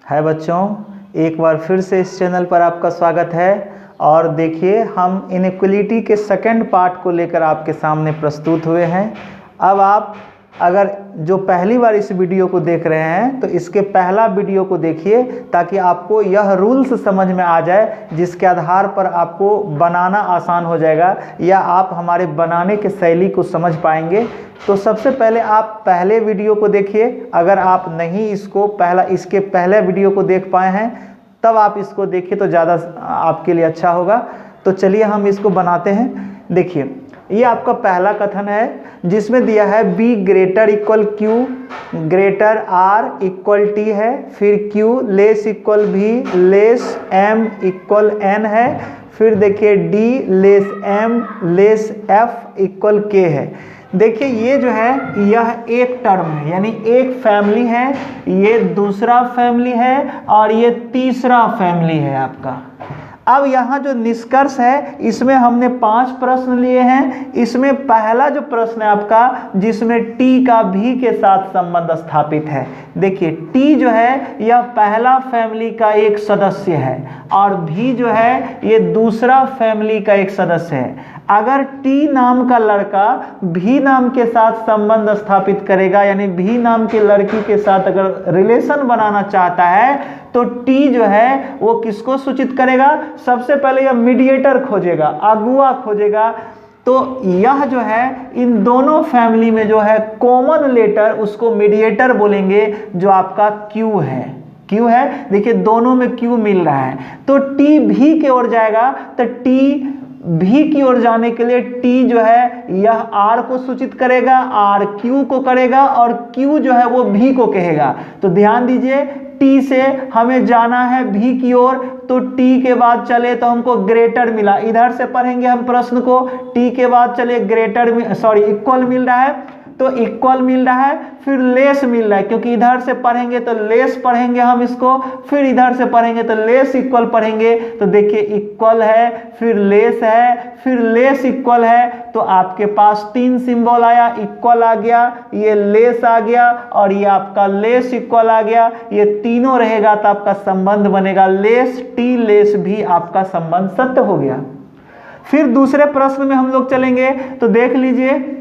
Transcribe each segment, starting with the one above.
है बच्चों, एक बार फिर से इस चैनल पर आपका स्वागत है। और देखिए, हम इनइक्वलिटी के सेकंड पार्ट को लेकर आपके सामने प्रस्तुत हुए हैं। अब आप अगर जो पहली बार इस वीडियो को देख रहे हैं तो इसके पहला वीडियो को देखिए, ताकि आपको यह रूल्स समझ में आ जाए, जिसके आधार पर आपको बनाना आसान हो जाएगा या आप हमारे बनाने के शैली को समझ पाएंगे। तो सबसे पहले आप पहले वीडियो को देखिए। अगर आप नहीं इसके पहले वीडियो को देख पाए हैं तब आप इसको देखिए तो ज़्यादा आपके लिए अच्छा होगा। तो चलिए हम इसको बनाते हैं। देखिए, ये आपका पहला कथन है जिसमें दिया है b greater equal q greater r equal t है, फिर q less equal v less m equal n है, फिर देखिए d less m less f equal k है। देखिए, ये जो है यह एक टर्म है, यानी एक फैमिली है, ये दूसरा फैमिली है और ये तीसरा फैमिली है आपका। अब यहाँ जो निष्कर्ष है इसमें हमने 5 प्रश्न लिए हैं। इसमें पहला जो प्रश्न है आपका, जिसमें t का v के साथ संबंध स्थापित है। देखिए, t जो है यह पहला फैमिली का एक सदस्य है और v जो है ये दूसरा फैमिली का एक सदस्य है। अगर t नाम का लड़का v नाम के साथ संबंध स्थापित करेगा, यानी v नाम के लड़की के साथ अगर रिलेशन बनाना चाहता है, तो t जो है वो किसको सूचित करेगा? सबसे पहले यह मीडिएटर खोजेगा, अगुआ खोजेगा। तो यह जो है इन दोनों फैमिली में जो है कॉमन लेटर, उसको मीडिएटर बोलेंगे, जो आपका q है। q है, देखिए दोनों में q मिल रहा है, तो t v की ओर जाएगा। तो t v की ओर जाने के लिए t जो है यह r को सूचित करेगा, r q को करेगा और q जो है वो v को कहेगा। तो ध्यान दीजिए, t से हमें जाना है v की ओर, तो t के बाद चले तो हमको ग्रेटर मिला। इधर से पढ़ेंगे हम प्रश्न को, t के बाद चले इक्वल मिल रहा है, तो इक्वल मिल रहा है, फिर लेस मिल रहा है, क्योंकि इधर से पढ़ेंगे तो लेस पढ़ेंगे हम इसको, फिर इधर से पढ़ेंगे तो लेस इक्वल पढ़ेंगे। तो देखिए, इक्वल है, फिर लेस है, फिर लेस इक्वल है। तो आपके पास 3 सिंबल आया, इक्वल आ गया, ये लेस आ गया और ये आपका लेस इक्वल आ गया। ये तीनों रहेगा तो आपका संबंध बनेगा लेस t लेस भी, आपका संबंध सत्य हो गया। फिर दूसरे प्रश्न में हम लोग चलेंगे, तो देख लीजिए,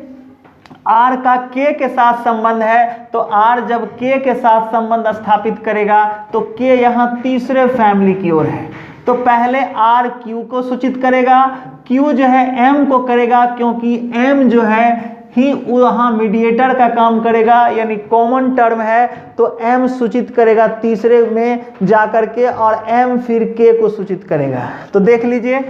r का k के साथ संबंध है, तो r जब k के साथ संबंध स्थापित करेगा तो k यहाँ तीसरे फैमिली की ओर है। तो पहले r q को सूचित करेगा, q जो है m को करेगा, क्योंकि m जो है ही वहाँ मीडिएटर का काम करेगा, यानी कॉमन टर्म है, तो m सूचित करेगा तीसरे में जाकर के और m फिर k को सूचित करेगा। तो देख लीजिए,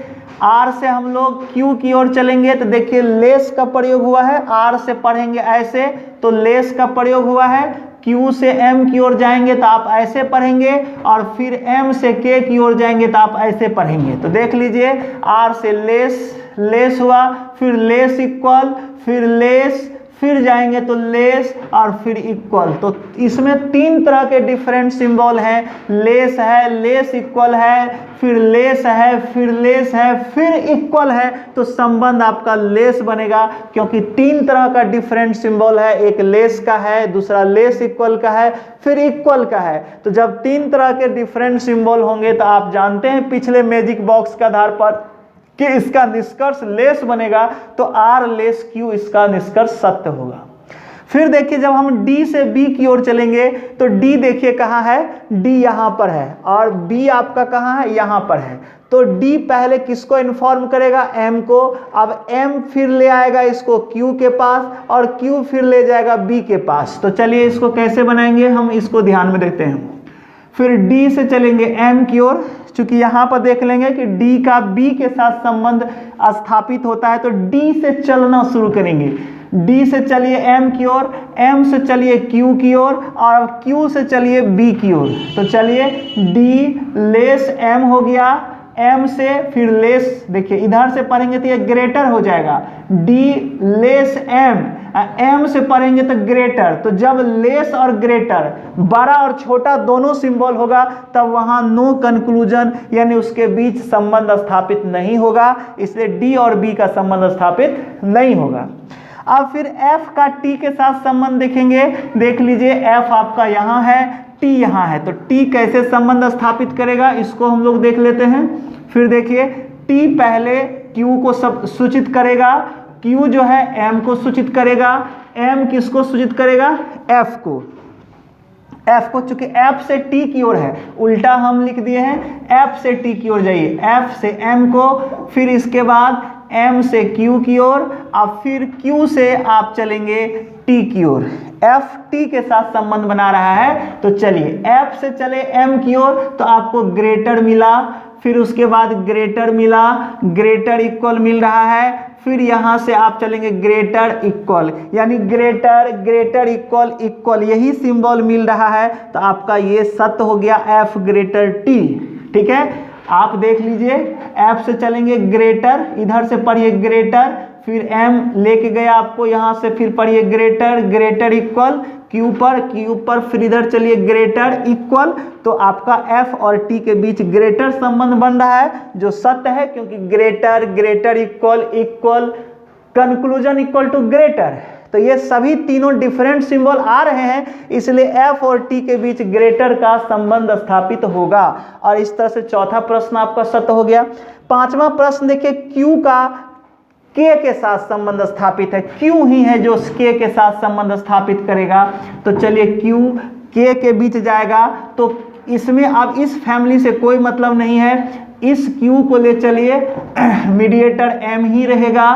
r से हम लोग q की ओर चलेंगे, तो देखिए लेस का प्रयोग हुआ है। r से पढ़ेंगे ऐसे तो लेस का प्रयोग हुआ है, q से m की ओर जाएंगे तो आप ऐसे पढ़ेंगे, और फिर m से k की ओर जाएंगे तो आप ऐसे पढ़ेंगे। तो देख लीजिए, r से लेस हुआ, फिर लेस इक्वल, फिर लेस, फिर जाएंगे तो लेस और फिर इक्वल। तो इसमें 3 तरह के डिफरेंट सिंबल हैं। लेस है, लेस इक्वल है, फिर लेस है, फिर लेस है, फिर इक्वल है। तो संबंध आपका लेस बनेगा, क्योंकि 3 तरह का डिफरेंट सिंबल है। एक लेस का है, दूसरा लेस इक्वल का है, फिर इक्वल का है। तो जब 3 तरह के डिफरेंट सिंबल होंगे तो आप जानते हैं पिछले मैजिक बॉक्स के आधार पर कि इसका निष्कर्ष लेस बनेगा, तो r लेस q इसका निष्कर्ष सत्य होगा। फिर देखिए, जब हम d से b की ओर चलेंगे तो d देखिए कहाँ है, d यहाँ पर है और b आपका कहाँ है, यहाँ पर है। तो d पहले किसको इन्फॉर्म करेगा, m को। अब m फिर ले आएगा इसको q के पास और q फिर ले जाएगा b के पास। तो चलिए इसको कैसे बनाएंगे, हम इसको ध्यान में देते हैं। फिर d से चलेंगे m की ओर, चूंकि यहाँ पर देख लेंगे कि d का b के साथ संबंध स्थापित होता है, तो d से चलना शुरू करेंगे। d से चलिए m की ओर, m से चलिए q की ओर और q से चलिए b की ओर। तो चलिए, d लेस m हो गया, m से फिर लेस, देखिए इधर से पढ़ेंगे तो ये ग्रेटर हो जाएगा, d लेस m, m से पढ़ेंगे तो ग्रेटर। तो जब लेस और ग्रेटर, बड़ा और छोटा दोनों सिंबल होगा, तब वहां नो कंक्लूजन, यानी उसके बीच संबंध स्थापित नहीं होगा, इसलिए d और b का संबंध स्थापित नहीं होगा। अब फिर f का t के साथ संबंध देखेंगे। देख लीजिए, f आपका यहाँ है, टी यहाँ है, तो टी कैसे संबंध स्थापित करेगा इसको हम लोग देख लेते हैं। फिर देखिए टी पहले क्यू को सब सूचित करेगा, क्यू जो है एम को सूचित करेगा, एम किसको सूचित करेगा, एफ को। एफ को, चूंकि एफ से टी की ओर है, उल्टा हम लिख दिए हैं, एफ से टी की ओर जाइए, एफ से एम को, फिर इसके बाद एम से क्यू की ओर, अब फिर क्यू से आप चलेंगे टी की ओर। एफ टी के साथ संबंध बना रहा है, तो चलिए एफ से चले एम की ओर, तो आपको ग्रेटर मिला, फिर उसके बाद ग्रेटर मिला, ग्रेटर इक्वल मिल रहा है, फिर यहां से आप चलेंगे ग्रेटर इक्वल, यानी ग्रेटर ग्रेटर इक्वल इक्वल, यही सिंबल मिल रहा है, तो आपका ये सत्य हो गया एफ ग्रेटर टी। ठीक है, आप देख लीजिए, एफ से चलेंगे ग्रेटर, इधर से पढ़िए ग्रेटर, फिर एम लेके गया आपको यहाँ से, फिर पढ़िए ग्रेटर ग्रेटर इक्वल, क्यू पर फिर इधर चलिए ग्रेटर इक्वल, तो आपका एफ और टी के बीच ग्रेटर संबंध बन रहा है, जो सत्य है, क्योंकि greater greater equal equal conclusion equal to greater. तो ये सभी तीनों डिफरेंट सिंबल आ रहे हैं, इसलिए एफ और टी के बीच ग्रेटर का संबंध स्थापित होगा। और इस तरह से चौथा प्रश्न आपका सत्य हो गया। पांचवा प्रश्न देखिए, क्यू का के के साथ संबंध स्थापित है, क्यू ही है जो के साथ संबंध स्थापित करेगा, तो चलिए क्यू के बीच जाएगा, तो इसमें अब इस फैमिली से कोई मतलब नहीं है, इस क्यू को ले चलिए, मीडिएटर एम ही रहेगा,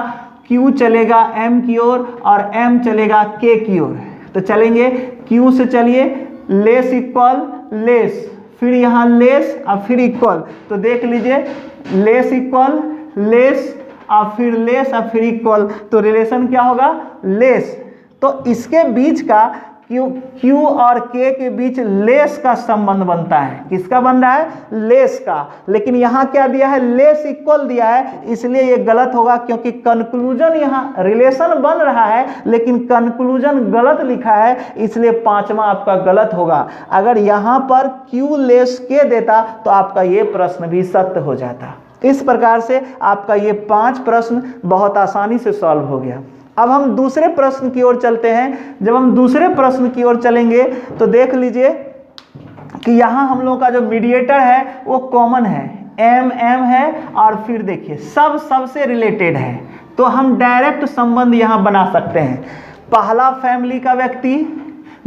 क्यू चलेगा एम की ओर और एम चलेगा के की ओर। तो चलेंगे क्यू से, चलिए लेस इक्वल लेस, फिर यहाँ लेस और फिर इक्वल, तो देख लीजिए लेस इक्वल लेस और फिर लेस और फिर इक्वल, तो रिलेशन क्या होगा, लेस। तो इसके बीच का क्यू और के बीच लेस का संबंध बनता है, किसका बन रहा है, लेस का। लेकिन यहाँ क्या दिया है, लेस इक्वल दिया है, इसलिए ये गलत होगा, क्योंकि कंक्लूजन यहाँ रिलेशन बन रहा है लेकिन कंक्लूजन गलत लिखा है, इसलिए पांचवा आपका गलत होगा। अगर यहाँ पर क्यू लेस के देता तो आपका ये प्रश्न भी सत्य हो जाता। इस प्रकार से आपका ये 5 प्रश्न बहुत आसानी से सॉल्व हो गया। अब हम दूसरे प्रश्न की ओर चलते हैं। जब हम दूसरे प्रश्न की ओर चलेंगे तो देख लीजिए कि यहाँ हम लोगों का जो मीडिएटर है वो कॉमन है, एम है, और फिर देखिए सबसे रिलेटेड है, तो हम डायरेक्ट संबंध यहाँ बना सकते हैं। पहला फैमिली का व्यक्ति,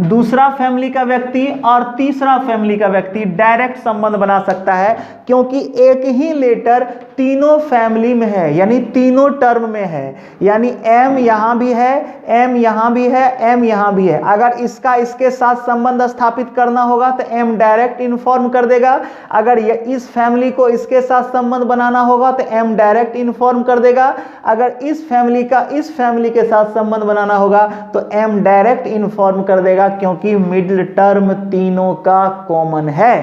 दूसरा फैमिली का व्यक्ति और तीसरा फैमिली का व्यक्ति डायरेक्ट संबंध बना सकता है, क्योंकि एक ही लेटर तीनों फैमिली में है, यानी तीनों टर्म में है, यानी एम यहाँ भी है, एम यहाँ भी है, एम यहाँ भी है। अगर इसका इसके साथ संबंध स्थापित करना होगा तो एम डायरेक्ट इन्फॉर्म कर देगा, अगर इस फैमिली को इसके साथ संबंध बनाना होगा तो एम डायरेक्ट इन्फॉर्म कर देगा, अगर इस फैमिली का इस फैमिली के साथ संबंध बनाना होगा तो एम डायरेक्ट इन्फॉर्म कर देगा, क्योंकि मिडिल टर्म तीनों का कॉमन है।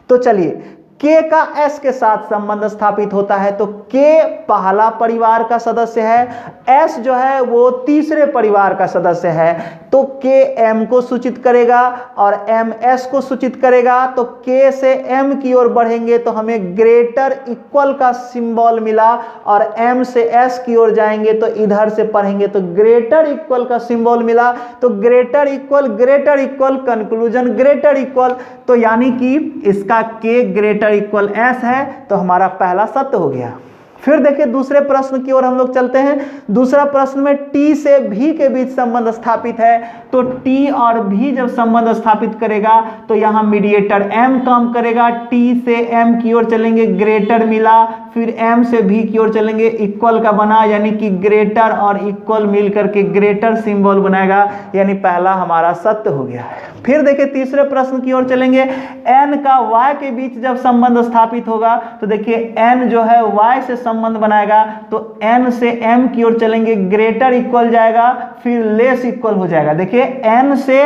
तो चलिए के का एस के साथ संबंध स्थापित होता है, तो के पहला परिवार का सदस्य है, एस जो है वो तीसरे परिवार का सदस्य है, तो के एम को सूचित करेगा और एम एस को सूचित करेगा। तो के से एम की ओर बढ़ेंगे तो हमें ग्रेटर इक्वल का सिंबल मिला, और एम से एस की ओर जाएंगे तो इधर से पढ़ेंगे तो ग्रेटर इक्वल का सिंबल मिला। तो greater equal conclusion greater equal, तो यानी कि इसका के ग्रेटर इक्वल एस है, तो हमारा पहला सत्य हो गया। फिर देखिए दूसरे प्रश्न की ओर हम लोग चलते हैं। दूसरा प्रश्न में टी से भी के बीच संबंध स्थापित है, तो टी और भी जब संबंध स्थापित करेगा तो यहाँ मीडिएटर एम काम करेगा, टी से एम की ओर चलेंगे ग्रेटर मिला, फिर एम से भी की ओर चलेंगे इक्वल का बना, यानी कि ग्रेटर और इक्वल मिल करके ग्रेटर सिंबल बनाएगा, यानी पहला हमारा सत्य हो गया। फिर देखिए तीसरे प्रश्न की ओर चलेंगे। एन का वाई के बीच जब संबंध स्थापित होगा तो देखिए एन जो है वाई से संबंध बनाएगा, तो एन से एम की ओर चलेंगे ग्रेटर इक्वल जाएगा, फिर लेस इक्वल हो जाएगा। देखिए एन से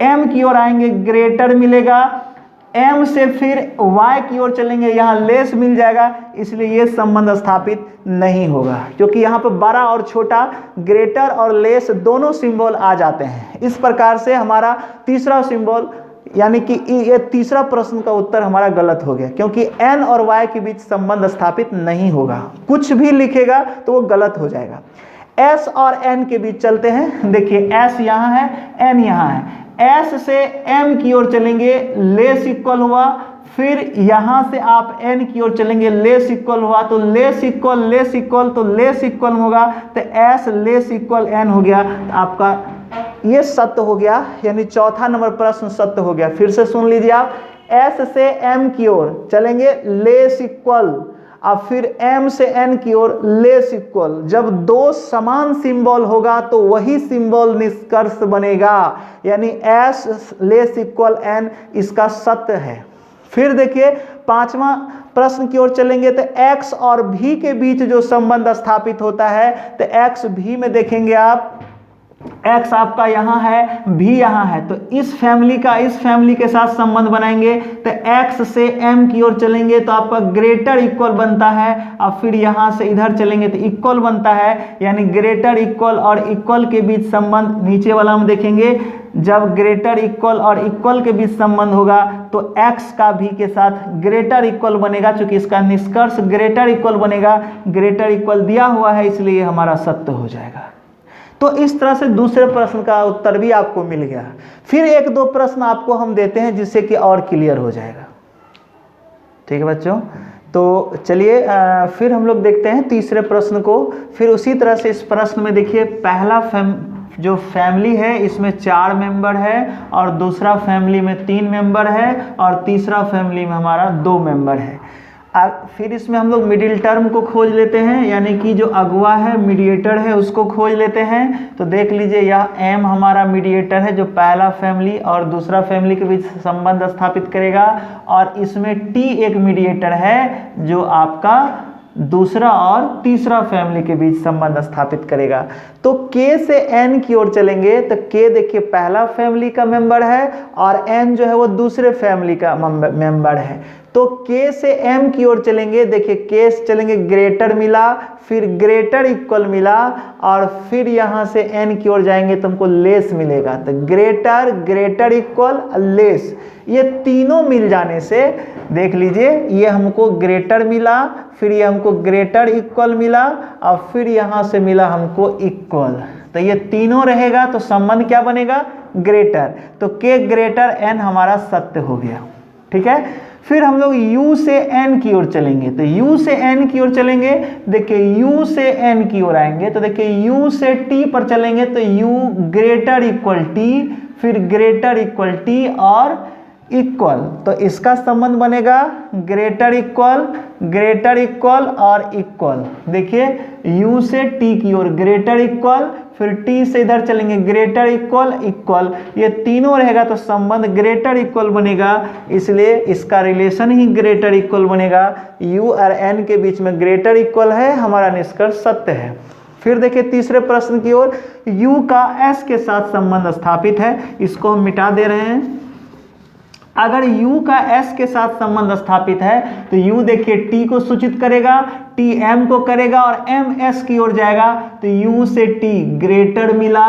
एम की ओर आएंगे ग्रेटर मिलेगा, एम से फिर y की ओर चलेंगे यहाँ लेस मिल जाएगा, इसलिए ये संबंध स्थापित नहीं होगा, क्योंकि यहाँ पर बड़ा और छोटा ग्रेटर और लेस दोनों सिंबल आ जाते हैं। इस प्रकार से हमारा तीसरा सिंबल यानी कि ये तीसरा प्रश्न का उत्तर हमारा गलत हो गया, क्योंकि n और y के बीच संबंध स्थापित नहीं होगा, कुछ भी लिखेगा तो वो गलत हो जाएगा। s और n के बीच चलते हैं। देखिए s यहाँ है, n यहाँ है। S से M की ओर चलेंगे, लेस इक्वल हुआ। फिर यहां से आप N की ओर चलेंगे, लेस इक्वल हुआ। तो लेस इक्वल तो लेस इक्वल होगा, तो S लेस इक्वल N हो गया। आपका ये सत्य हो गया, यानी चौथा नंबर प्रश्न सत्य हो गया। फिर से सुन लीजिए आप, S से M की ओर चलेंगे, लेस इक्वल। अब फिर M से N की ओर लेस इक्वल। जब दो समान सिंबल होगा तो वही सिंबल निष्कर्ष बनेगा, यानी S लेस इक्वल N इसका सत्य है। फिर देखिए पांचवा प्रश्न की ओर चलेंगे, तो X और V के बीच जो संबंध स्थापित होता है, तो X V में देखेंगे आप, X आपका यहाँ है, V यहाँ है, तो इस फैमिली का इस फैमिली के साथ संबंध बनाएंगे। तो X से M की ओर चलेंगे तो आपका ग्रेटर इक्वल बनता है। अब फिर यहाँ से इधर चलेंगे तो इक्वल बनता है, यानी ग्रेटर इक्वल और इक्वल के बीच संबंध नीचे वाला हम देखेंगे। जब ग्रेटर इक्वल और इक्वल के बीच संबंध होगा तो X का V के साथ ग्रेटर इक्वल बनेगा, क्योंकि इसका निष्कर्ष ग्रेटर इक्वल बनेगा। ग्रेटर इक्वल दिया हुआ है, इसलिए हमारा सत्य हो जाएगा। तो इस तरह से दूसरे प्रश्न का उत्तर भी आपको मिल गया। फिर एक दो प्रश्न आपको हम देते हैं जिससे कि और क्लियर हो जाएगा। ठीक है बच्चों, तो चलिए फिर हम लोग देखते हैं तीसरे प्रश्न को। फिर उसी तरह से इस प्रश्न में देखिए, पहला जो फैमिली है इसमें 4 मेंबर है, और दूसरा फैमिली में 3 मेंबर है, और तीसरा फैमिली में हमारा 2 मेंबर है। फिर इसमें हम लोग मिडिल टर्म को खोज लेते हैं, यानी कि जो अगुआ है, मीडिएटर है, उसको खोज लेते हैं। तो देख लीजिए, यह M हमारा मीडिएटर है जो पहला फैमिली और दूसरा फैमिली के बीच संबंध स्थापित करेगा, और इसमें T एक मीडिएटर है जो आपका दूसरा और तीसरा फैमिली के बीच संबंध स्थापित करेगा। तो K से N की ओर चलेंगे, तो K देखिए पहला फैमिली का मेंबर है, और N जो है वो दूसरे फैमिली का मेंबर है। तो K से M की ओर चलेंगे, देखिए K से चलेंगे, ग्रेटर मिला, फिर ग्रेटर इक्वल मिला, और फिर यहाँ से N की ओर जाएंगे तो हमको लेस मिलेगा। तो ग्रेटर, ग्रेटर इक्वल, लेस, ये तीनों मिल जाने से देख लीजिए, ये हमको ग्रेटर मिला, फिर ये हमको ग्रेटर इक्वल मिला, और फिर यहाँ से मिला हमको इक्वल। तो ये तीनों रहेगा तो संबंध क्या बनेगा? ग्रेटर। तो K ग्रेटर N हमारा सत्य हो गया। ठीक है, फिर हम लोग U से N की ओर चलेंगे। तो U से N की ओर चलेंगे, देखिए U से N की ओर आएंगे, तो देखिए U से T पर चलेंगे, तो U ग्रेटर इक्वल T, फिर ग्रेटर इक्वल T और इक्वल। तो इसका संबंध बनेगा ग्रेटर इक्वल और इक्वल। देखिए U से T की ओर ग्रेटर इक्वल, फिर T से इधर चलेंगे ग्रेटर इक्वल, ये तीनों रहेगा तो संबंध ग्रेटर इक्वल बनेगा, इसलिए इसका रिलेशन ही ग्रेटर इक्वल बनेगा। U और N के बीच में ग्रेटर इक्वल है, हमारा निष्कर्ष सत्य है। फिर देखिए तीसरे प्रश्न की ओर, U का S के साथ संबंध स्थापित है, इसको हम मिटा दे रहे हैं। अगर U का S के साथ संबंध स्थापित है तो U देखिए T को सूचित करेगा, T M को करेगा, और M S की ओर जाएगा। तो U से T ग्रेटर मिला,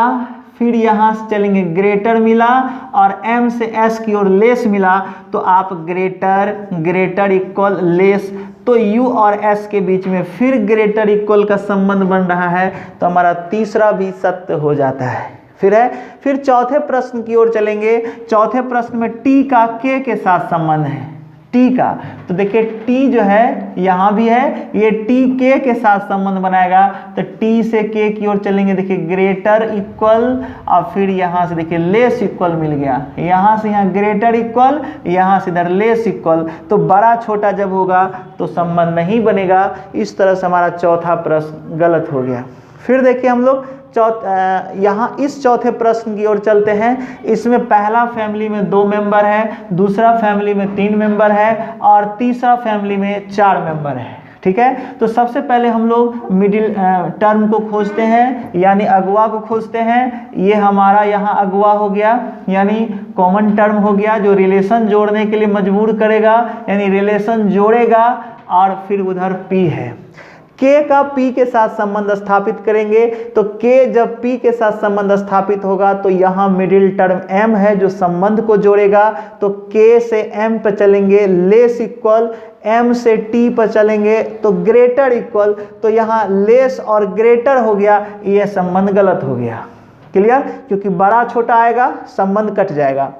फिर यहाँ से चलेंगे ग्रेटर मिला, और M से S की ओर लेस मिला। तो आप ग्रेटर इक्वल लेस, तो U और S के बीच में फिर ग्रेटर इक्वल का संबंध बन रहा है, तो हमारा तीसरा भी सत्य हो जाता है। फिर चौथे प्रश्न की ओर चलेंगे। चौथे प्रश्न में T का K के साथ संबंध है, T का। तो देखिए T जो है यहाँ भी है, ये T K के साथ संबंध बनाएगा। तो T से K की ओर चलेंगे, देखिए ग्रेटर इक्वल, और फिर यहाँ से देखिए लेस इक्वल मिल गया, यहाँ से यहाँ ग्रेटर इक्वल, यहाँ से इधर लेस इक्वल। तो बड़ा छोटा जब होगा तो संबंध नहीं बनेगा। इस तरह से हमारा चौथा प्रश्न गलत हो गया। फिर देखिए हम लोग यहाँ इस चौथे प्रश्न की ओर चलते हैं। इसमें पहला फैमिली में 2 मेंबर है, दूसरा फैमिली में 3 मेंबर है, और तीसरा फैमिली में 4 मेंबर है। ठीक है, तो सबसे पहले हम लोग मिडिल टर्म को खोजते हैं, यानी अगुआ को खोजते हैं। ये हमारा यहाँ अगुआ हो गया, यानी कॉमन टर्म हो गया, जो रिलेशन जोड़ने के लिए मजबूर करेगा, यानी रिलेशन जोड़ेगा। और फिर उधर P है, K का P के साथ संबंध स्थापित करेंगे। तो K जब P के साथ संबंध स्थापित होगा तो यहाँ मिडिल टर्म M है जो संबंध को जोड़ेगा। तो K से M पर चलेंगे लेस इक्वल, M से T पर चलेंगे तो ग्रेटर इक्वल। तो यहाँ लेस और ग्रेटर हो गया, यह संबंध गलत हो गया। क्लियर, क्योंकि बड़ा छोटा आएगा संबंध कट जाएगा।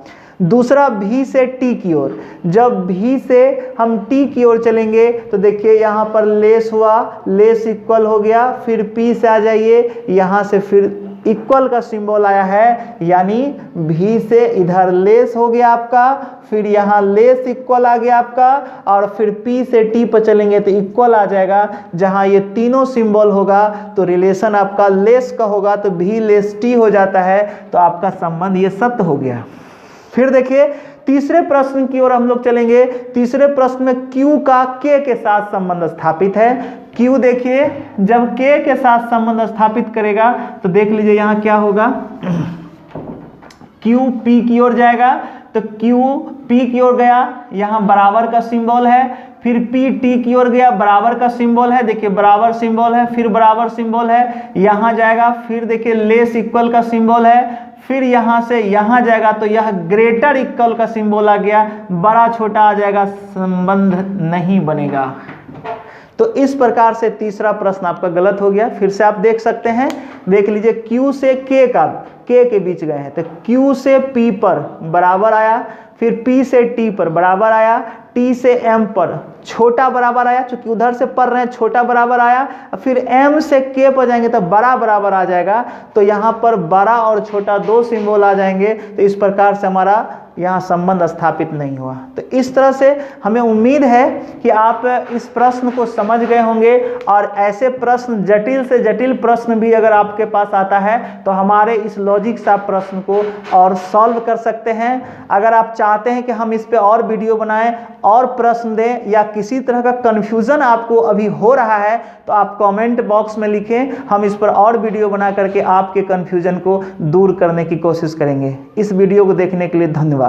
दूसरा भी से टी की ओर, जब भी से हम टी की ओर चलेंगे तो देखिए यहाँ पर लेस हुआ, लेस इक्वल हो गया, फिर पी से आ जाइए, यहाँ से फिर इक्वल का सिंबल आया है, यानी भी से इधर लेस हो गया आपका, फिर यहाँ लेस इक्वल आ गया आपका, और फिर पी से टी पर चलेंगे तो इक्वल आ जाएगा। जहाँ ये तीनों सिंबल होगा तो रिलेशन आपका लेस का होगा, तो भी लेस टी हो जाता है, तो आपका संबंध ये सत्य हो गया। फिर देखिए तीसरे प्रश्न की ओर हम लोग चलेंगे। तीसरे प्रश्न में Q का K के साथ संबंध स्थापित है। Q देखिए जब K के साथ संबंध स्थापित करेगा तो देख लीजिए यहाँ क्या होगा, Q P की ओर जाएगा, तो Q P की ओर गया, यहाँ बराबर का सिंबल है, फिर P T की ओर गया, बराबर का सिंबल है, देखिए बराबर सिंबल है, फिर बराबर सिंबल है, यहाँ जाएगा, फिर देखिए लेस इक्वल का सिंबल है, फिर यहाँ से यहाँ जाएगा तो यह ग्रेटर इक्वल का सिंबल आ गया, बड़ा छोटा आ जाएगा, संबंध नहीं बनेगा। तो इस प्रकार से तीसरा प्रश्न आपका गलत हो गया। फिर से आप देख सकते हैं, देख लीजिए Q से K के बीच गए हैं, तो Q से P पर बराबर आया, फिर P से T पर बराबर आया, T से M पर छोटा बराबर आया, चूंकि उधर से पढ़ रहे हैं छोटा बराबर आया, फिर M से K पर जाएंगे तो बड़ा बराबर आ जाएगा, तो यहाँ पर बड़ा और छोटा दो सिंबल आ जाएंगे। तो इस प्रकार से हमारा यहाँ संबंध स्थापित नहीं हुआ। तो इस तरह से हमें उम्मीद है कि आप इस प्रश्न को समझ गए होंगे, और ऐसे प्रश्न जटिल से जटिल प्रश्न भी अगर आपके पास आता है तो हमारे इस लॉजिक सा प्रश्न को और सॉल्व कर सकते हैं। अगर आप चाहते हैं कि हम इस पे और वीडियो बनाएं और प्रश्न दें, या किसी तरह का कन्फ्यूज़न आपको अभी हो रहा है तो आप कमेंट बॉक्स में लिखें, हम इस पर और वीडियो बना करके आपके कन्फ्यूज़न को दूर करने की कोशिश करेंगे। इस वीडियो को देखने के लिए धन्यवाद।